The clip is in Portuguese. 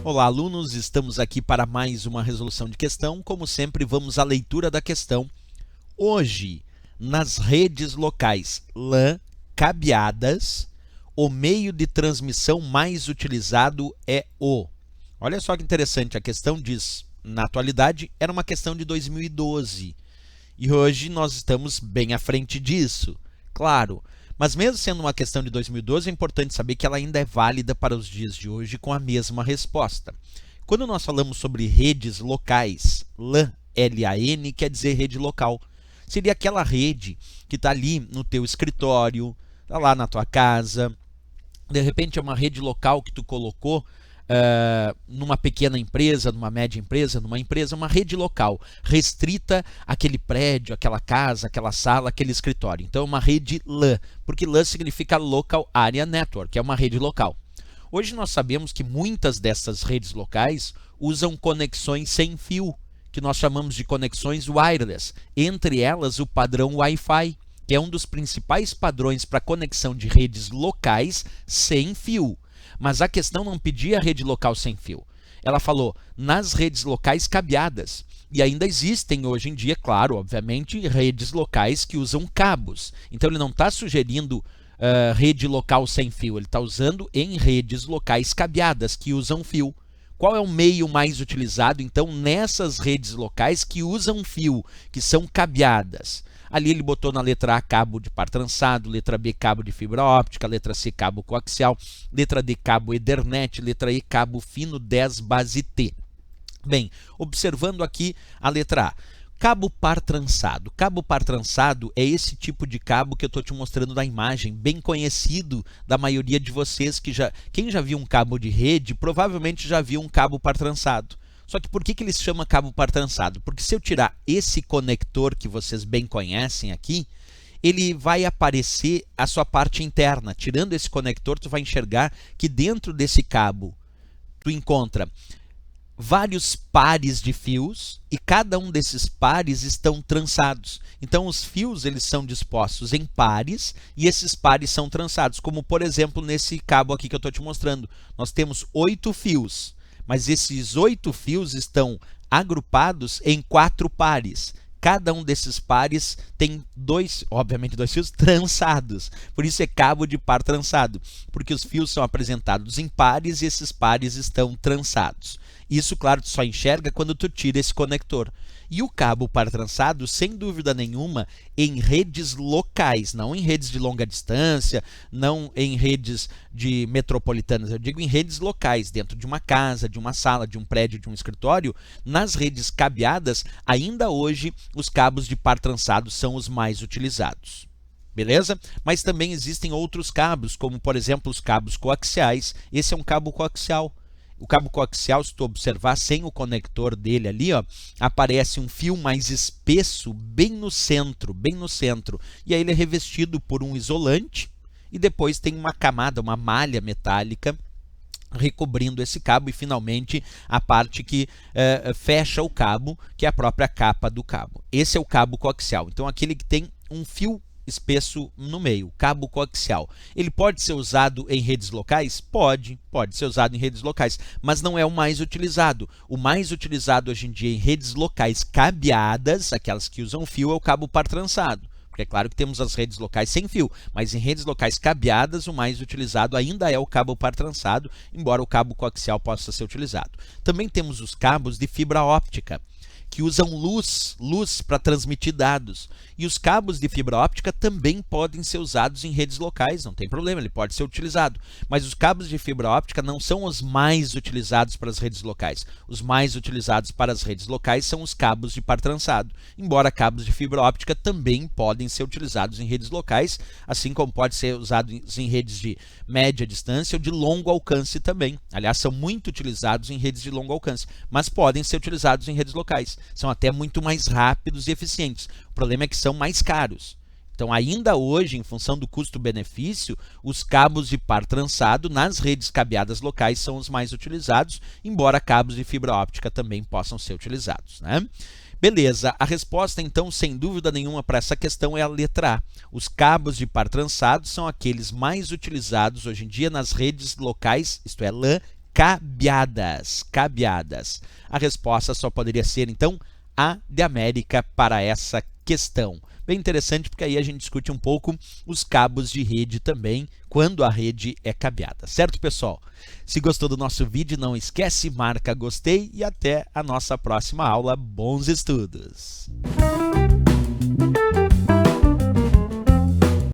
Olá, alunos! Estamos aqui para mais uma resolução de questão. Como sempre, vamos à leitura da questão. Hoje, nas redes locais LAN cabeadas, o meio de transmissão mais utilizado é o... Olha só que interessante, a questão diz, na atualidade, era uma questão de 2012. E hoje nós estamos bem à frente disso, claro. Mas mesmo sendo uma questão de 2012, é importante saber que ela ainda é válida para os dias de hoje com a mesma resposta. Quando nós falamos sobre redes locais, LAN, L-A-N, quer dizer rede local. Seria aquela rede que está ali no teu escritório, está lá na tua casa. De repente é uma rede local que tu colocou numa pequena empresa, numa média empresa, numa empresa, uma rede local, restrita àquele prédio, aquela casa, aquela sala, aquele escritório. Então é uma rede LAN, porque LAN significa Local Area Network, é uma rede local. Hoje nós sabemos que muitas dessas redes locais usam conexões sem fio, que nós chamamos de conexões wireless, entre elas o padrão Wi-Fi, que é um dos principais padrões para conexão de redes locais sem fio. Mas a questão não pedia rede local sem fio. Ela falou nas redes locais cabeadas. E ainda existem hoje em dia, claro, obviamente, redes locais que usam cabos. Então ele não está sugerindo rede local sem fio, ele está usando em redes locais cabeadas que usam fio. Qual é o meio mais utilizado, então, nessas redes locais que usam fio, que são cabeadas? Ali ele botou na letra A cabo de par trançado, letra B cabo de fibra óptica, letra C cabo coaxial, letra D cabo Ethernet, letra E cabo fino 10 base T. Bem, observando aqui a letra A. Cabo par trançado. Cabo par trançado é esse tipo de cabo que eu estou te mostrando na imagem, bem conhecido da maioria de vocês. Quem já viu um cabo de rede, provavelmente já viu um cabo par trançado. Só que por que ele se chama cabo par trançado? Porque se eu tirar esse conector que vocês bem conhecem aqui, ele vai aparecer a sua parte interna. Tirando esse conector, tu vai enxergar que dentro desse cabo tu encontra vários pares de fios e cada um desses pares estão trançados. Então os fios eles são dispostos em pares e esses pares são trançados, como por exemplo nesse cabo aqui que eu estou te mostrando. Nós temos 8 fios, mas esses 8 fios estão agrupados em 4 pares. Cada um desses pares tem obviamente dois fios trançados. Por isso é cabo de par trançado, porque os fios são apresentados em pares e esses pares estão trançados. Isso, claro, tu só enxerga quando tu tira esse conector. E o cabo par trançado, sem dúvida nenhuma, em redes locais, não em redes de longa distância, não em redes de metropolitanas, eu digo em redes locais, dentro de uma casa, de uma sala, de um prédio, de um escritório, nas redes cabeadas, ainda hoje os cabos de par trançado são os mais utilizados. Beleza? Mas também existem outros cabos, como por exemplo os cabos coaxiais. Esse é um cabo coaxial. O cabo coaxial, se tu observar, sem o conector dele ali, ó, aparece um fio mais espesso bem no centro, E aí ele é revestido por um isolante e depois tem uma camada, uma malha metálica recobrindo esse cabo e finalmente a parte que fecha o cabo, que é a própria capa do cabo. Esse é o cabo coaxial. Então aquele que tem um fio espesso no meio, cabo coaxial. Ele pode ser usado em redes locais? Pode ser usado em redes locais, mas não é o mais utilizado. O mais utilizado hoje em dia em redes locais cabeadas, aquelas que usam fio, é o cabo par trançado. Porque é claro que temos as redes locais sem fio, mas em redes locais cabeadas, o mais utilizado ainda é o cabo par trançado, embora o cabo coaxial possa ser utilizado. Também temos os cabos de fibra óptica, que usam luz para transmitir dados. E os cabos de fibra óptica também podem ser usados em redes locais, não tem problema, ele pode ser utilizado. Mas os cabos de fibra óptica não são os mais utilizados para as redes locais. Os mais utilizados para as redes locais são os cabos de par trançado. Embora cabos de fibra óptica também podem ser utilizados em redes locais, assim como pode ser usados em redes de média distância ou de longo alcance também. Aliás, são muito utilizados em redes de longo alcance, mas podem ser utilizados em redes locais. São até muito mais rápidos e eficientes. O problema é que são mais caros. Então, ainda hoje, em função do custo-benefício, os cabos de par trançado nas redes cabeadas locais são os mais utilizados, embora cabos de fibra óptica também possam ser utilizados, né? Beleza, a resposta então, sem dúvida nenhuma, para essa questão é a letra A. Os cabos de par trançado são aqueles mais utilizados hoje em dia nas redes locais, isto é, LAN, cabeadas. A resposta só poderia ser, então, A de América para essa questão. Bem interessante, porque aí a gente discute um pouco os cabos de rede também, quando a rede é cabeada. Certo, pessoal? Se gostou do nosso vídeo, não esquece, marca gostei e até a nossa próxima aula. Bons estudos!